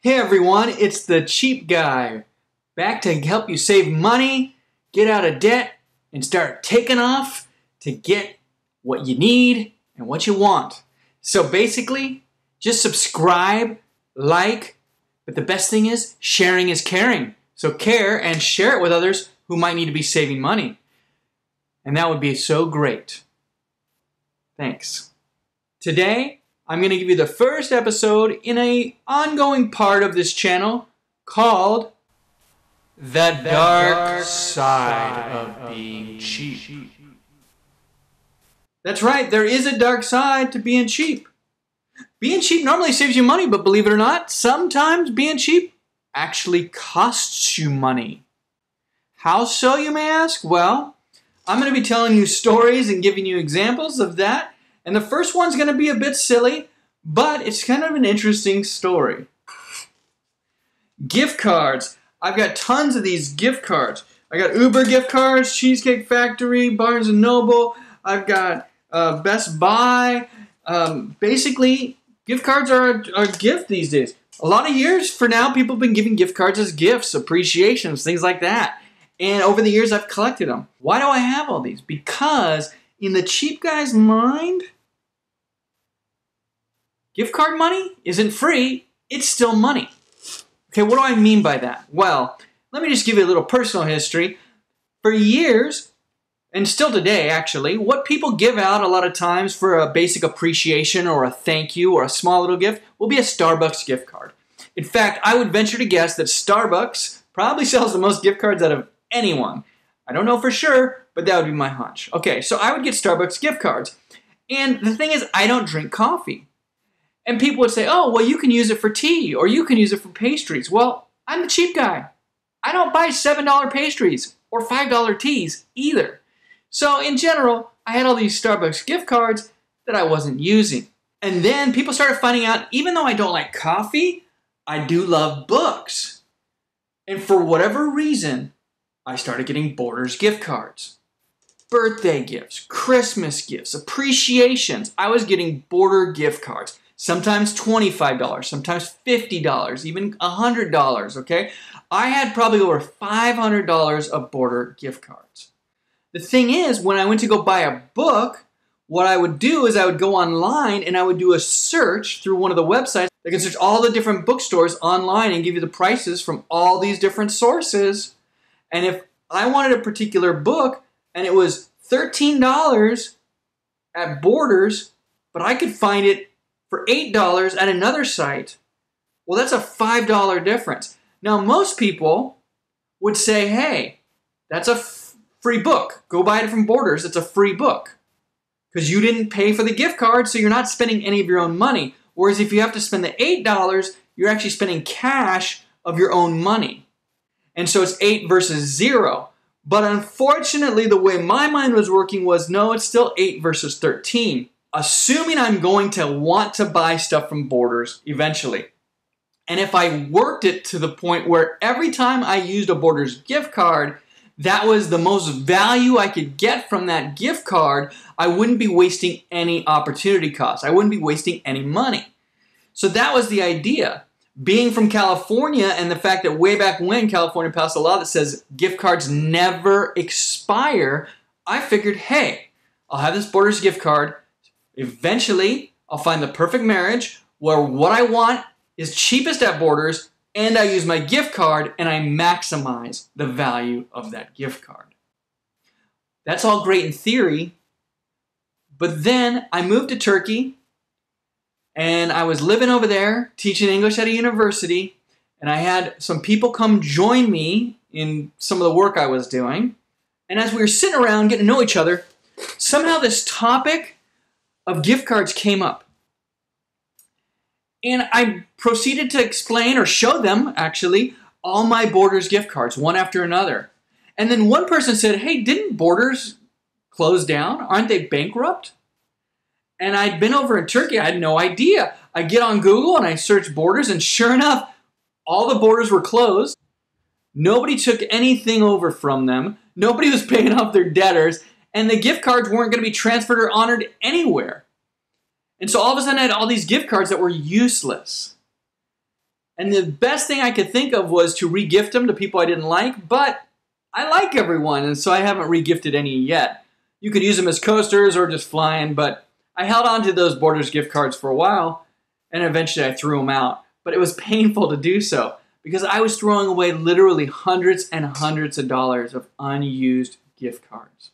Hey everyone, it's the Cheap Guy, back to help you save money, get out of debt, and start taking off to get what you need and what you want. So basically, just subscribe, like, but the best thing is, sharing is caring. So care and share it with others who might need to be saving money. And that would be so great. Thanks. Today, I'm going to give you the first episode in an ongoing part of this channel called The Dark Side of Being Cheap. That's right, there is a dark side to being cheap. Being cheap normally saves you money, but believe it or not, sometimes being cheap actually costs you money. How so, you may ask? Well, I'm going to be telling you stories and giving you examples of that. And the first one's going to be a bit silly, but it's kind of an interesting story. Gift cards. I've got tons of these gift cards. I got Uber gift cards, Cheesecake Factory, Barnes & Noble. I've got Best Buy. Basically, gift cards are a gift these days. A lot of years for now, people have been giving gift cards as gifts, appreciations, things like that. And over the years, I've collected them. Why do I have all these? Because in the cheap guy's mind, gift card money isn't free, it's still money. Okay, what do I mean by that? Well, let me just give you a little personal history. For years, and still today actually, what people give out a lot of times for a basic appreciation or a thank you or a small little gift will be a Starbucks gift card. In fact, I would venture to guess that Starbucks probably sells the most gift cards out of anyone. I don't know for sure, but that would be my hunch. Okay, so I would get Starbucks gift cards. And the thing is, I don't drink coffee. And people would say, oh, well, you can use it for tea, or you can use it for pastries. Well, I'm the cheap guy. I don't buy $7 pastries or $5 teas either. So in general, I had all these Starbucks gift cards that I wasn't using. And then people started finding out, even though I don't like coffee, I do love books. And for whatever reason, I started getting Borders gift cards. Birthday gifts, Christmas gifts, appreciations. I was getting Border gift cards. Sometimes $25, sometimes $50, even $100, okay? I had probably over $500 of Border gift cards. The thing is, when I went to go buy a book, what I would do is I would go online and I would do a search through one of the websites that can search all the different bookstores online and give you the prices from all these different sources. And if I wanted a particular book and it was $13 at Borders, but I could find it for $8 at another site, well, that's a $5 difference. Now, most people would say, hey, that's a free book. Go buy it from Borders. It's a free book. Because you didn't pay for the gift card, so you're not spending any of your own money. Whereas if you have to spend the $8, you're actually spending cash of your own money. And so it's 8 versus 0. But unfortunately, the way my mind was working was, no, it's still 8 versus 13. Assuming I'm going to want to buy stuff from Borders eventually. And if I worked it to the point where every time I used a Borders gift card, that was the most value I could get from that gift card, I wouldn't be wasting any opportunity costs. I wouldn't be wasting any money. So that was the idea. Being from California and the fact that way back when California passed a law that says gift cards never expire, I figured, hey, I'll have this Borders gift card. Eventually, I'll find the perfect marriage where what I want is cheapest at Borders and I use my gift card and I maximize the value of that gift card. That's all great in theory, but then I moved to Turkey and I was living over there teaching English at a university, and I had some people come join me in some of the work I was doing. And as we were sitting around getting to know each other, somehow this topic of gift cards came up. And I proceeded to explain or show them, actually, all my Borders gift cards, one after another. And then one person said, hey, didn't Borders close down? Aren't they bankrupt? And I'd been over in Turkey. I had no idea. I get on Google and I search Borders, and sure enough, all the Borders were closed. Nobody took anything over from them. Nobody was paying off their debtors. And the gift cards weren't going to be transferred or honored anywhere. And so all of a sudden I had all these gift cards that were useless. And the best thing I could think of was to re-gift them to people I didn't like, but I like everyone, and so I haven't re-gifted any yet. You could use them as coasters or just flying, but I held on to those Borders gift cards for a while, and eventually I threw them out. But it was painful to do so because I was throwing away literally hundreds and hundreds of dollars of unused gift cards.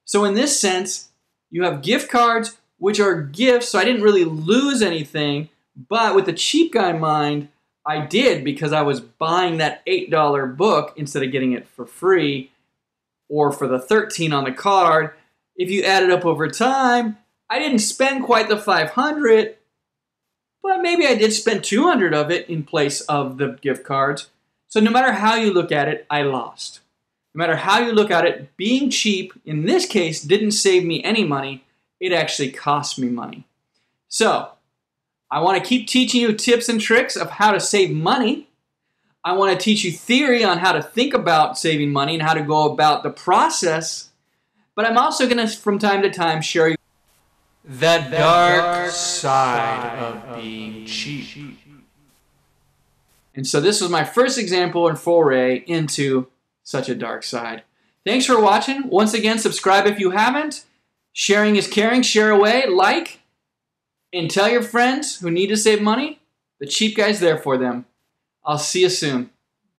So in this sense, you have gift cards, which are gifts, so I didn't really lose anything, but with the cheap guy mind, I did because I was buying that $8 book instead of getting it for free or for the $13 on the card. If you add it up over time, I didn't spend quite the $500, but maybe I did spend $200 of it in place of the gift cards. So no matter how you look at it, I lost. No matter how you look at it, being cheap, in this case, didn't save me any money. It actually cost me money. So I want to keep teaching you tips and tricks of how to save money. I want to teach you theory on how to think about saving money and how to go about the process. But I'm also going to, from time to time, share you the dark side of being cheap. And so this was my first example and foray into such a dark side. Thanks for watching. Once again, subscribe if you haven't. Sharing is caring. Share away, like, and tell your friends who need to save money. The cheap guy's there for them. I'll see you soon.